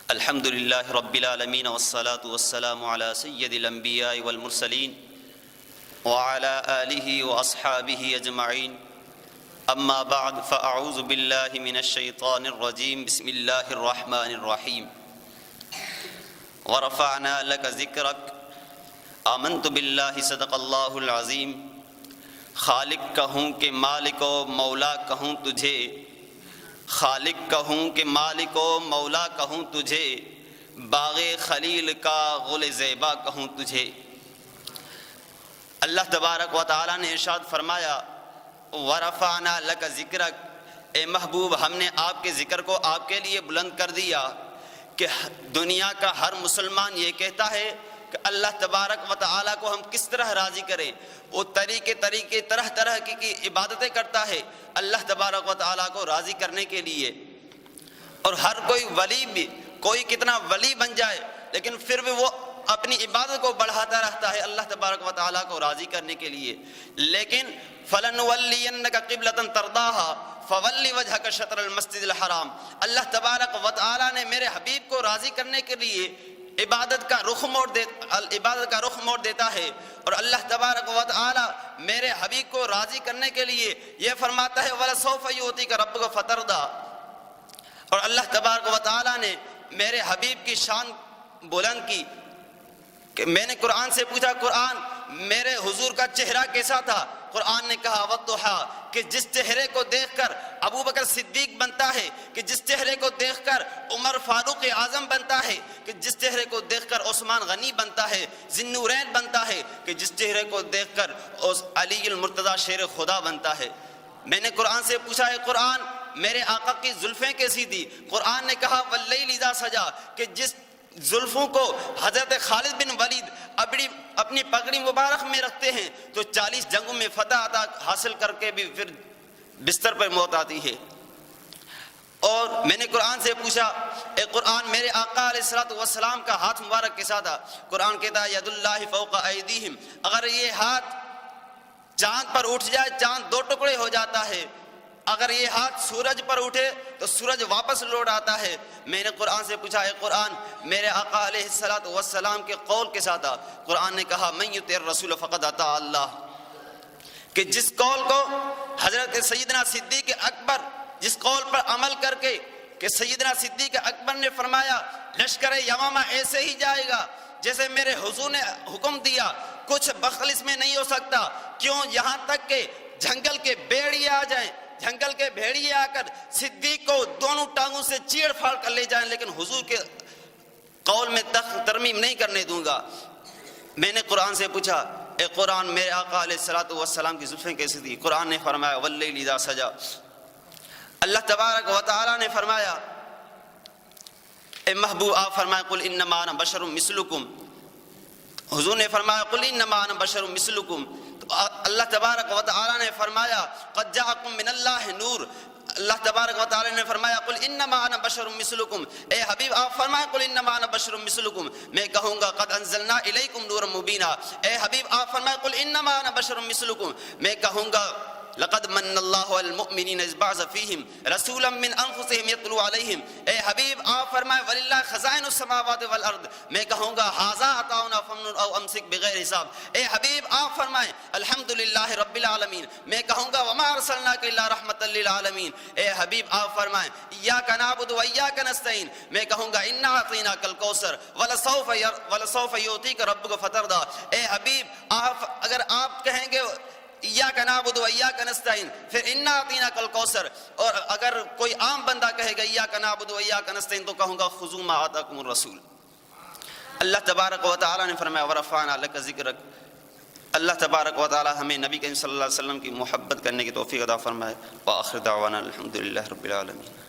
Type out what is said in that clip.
الحمد للہ رب العالمین والصلاة والسلام علی سید الانبیاء والمرسلین وعلی آلہ واصحابہ اجمعین اما بعد فاعوذ باللہ من الشیطان الرجیم بسم اللہ الرحمن الرحیم ورفعنا لک ذکرک آمنت باللہ صدق اللہ العظیم خالق کہوں کہ مالک و مولا کہوں تجھے خالق کہوں کہ مالک و مولا کہوں تجھے باغ خلیل کا غل زیبا کہوں تجھے۔ اللہ تبارک و تعالیٰ نے ارشاد فرمایا ورفعنا لک ذکرک، اے محبوب ہم نے آپ کے ذکر کو آپ کے لیے بلند کر دیا کہ دنیا کا ہر مسلمان یہ کہتا ہے کہ اللہ تبارک و تعالیٰ کو ہم کس طرح راضی کریں، وہ طریقے طرح کی عبادتیں کرتا ہے اللہ تبارک و تعالیٰ کو راضی کرنے کے لیے۔ اور ہر کوئی ولی بھی کوئی کتنا ولی بن جائے لیکن پھر بھی وہ اپنی عبادت کو بڑھاتا رہتا ہے اللہ تبارک و تعالیٰ کو راضی کرنے کے لیے۔ لیکن فَلَنُوَلِّيَنَّكَ قِبْلَةً تَرْضَاهَا فَوَلِّ وَجْهَكَ شَطْرَ الْمَسْجِدِ الْحَرَامِ، اللہ تبارک و تعالیٰ نے میرے حبیب کو راضی کرنے کے لیے عبادت کا رخ موڑ دیتا ہے، اور اللہ تبارک و تعالی میرے حبیب کو راضی کرنے کے لیے یہ فرماتا ہے وَلَسَوْفَ يُعْطِيكَ رَبُّكَ فَتَرْضَىٰ۔ اور اللہ تبارک و تعالی نے میرے حبیب کی شان بلند کی کہ میں نے قرآن سے پوچھا قرآن میرے حضور کا چہرہ کیسا تھا؟ قرآن نے کہا وَالضُّحَىٰ، کہ جس چہرے کو دیکھ کر ابو بکر صدیق بنتا ہے، کہ جس چہرے کو دیکھ کر عمر فاروق اعظم بنتا ہے، کہ جس چہرے کو دیکھ کر عثمان غنی بنتا ہے، ذی النورین بنتا ہے، کہ جس چہرے کو دیکھ کر علی المرتضیٰ شیر خدا بنتا ہے۔ میں نے قرآن سے پوچھا ہے قرآن میرے آقا کی زلفیں کیسی تھی؟ قرآن نے کہا وَاللَّيْلِ إِذَا سَجَىٰ، کہ جس زلفوں کو حضرت خالد بن ولید اپنی پگڑی مبارک میں رکھتے ہیں تو 40 جنگوں میں فتح عطا حاصل کر کے بھی پھر بستر پر موت آتی ہے۔ اور میں نے قرآن سے پوچھا اے قرآن میرے آقا علیہ الصلوۃ والسلام کا ہاتھ مبارک کیسا تھا؟ قرآن کہتا ہے ید اللہ فوق ایدیہم، اگر یہ ہاتھ چاند پر اٹھ جائے چاند 2 ٹکڑے ہو جاتا ہے، اگر یہ ہاتھ سورج پر اٹھے تو سورج واپس لوٹ آتا ہے۔ میں نے قرآن سے پوچھا اے قرآن میرے آقا علیہ الصلوۃ والسلام کے قول کے ساتھ تھا؟ قرآن نے کہا من یطع الرسول فقد اطاع اللہ، کہ جس قول کو حضرت سیدنا صدیق اکبر جس قول پر عمل کر کے کہ سیدنا صدیق اکبر نے فرمایا لشکر یمامہ ایسے ہی جائے گا جیسے میرے حضور نے حکم دیا، کچھ بخل اس میں نہیں ہو سکتا، کیوں یہاں تک کہ جنگل کے بھیڑیے آ جائیں، جنگل کے بھیڑیے آ کر صدیق کو دونوں ٹانگوں سے چیڑ پھاڑ کر لے جائیں لیکن حضور کے قول میں ترمیم نہیں کرنے دوں گا۔ میں نے قرآن سے پوچھا اے قرآن میرے آقا علیہ الصلوۃ والسلام کی زلفیں کیسی تھی؟ قرآن نے فرمایا واللیل اذا سجا۔ اللہ تبارک و تعالی نے فرمایا اے محبوب آپ فرمائے قل انما انا بشر مثلکم، حضور نے فرمایا قل انما انا بشر مثلکم، اللہ تبارک و تعالی نے فرمایا قد جاءکم من اللہ نور، اللہ تبارک و تعالی نے فرمایا قل انما انا بشر مثلکم، اے حبیب آپ فرمائیں قل انما انا بشر مثلکم، میں کہوں گا قد انزلنا الیکم نورا مبینا، اے حبیب آپ فرمائیں قل انما انا بشر مثلکم، میں کہوں گا لقد من اللہ علی المؤمنین اذ بعث فیہم رسولا من انفسہم یتلو علیہم، اے حبیب آپ فرمائیں وللہ خزائن السماوات والارض، میں کہوں گا ھذا عطاؤنا فمنن او امسک بغیر حساب، اے حبیب آپ فرمائیں الحمدللہ رب العالمین، میں کہوں گا وما ارسلناک الا رحمۃ للعالمین، اے حبیب آپ فرمائیں ایاک نعبد و ایاک نستعین، میں کہوں گا انا اعطیناک الکوثر ولسوف یعطیک ربک فترضی، اے حبیب آپ اگر آپ کہیں گے ایاک نعبد و ایاک نستعین پھر انا اعطیناک الکوثر، اور اگر کوئی عام بندہ کہے گا ایاک نعبد و ایاک نستعین تو کہوں گا خذوا ما آتاکم الرسول۔ اللہ تبارک و تعالی نے فرمایا ورفعنا لک ذکرک، اللہ تبارک و تعالی ہمیں نبی کریم صلی اللہ علیہ وسلم کی محبت کرنے کی توفیق عطا فرمائے۔ وآخر دعوانا الحمدللہ رب العالمین۔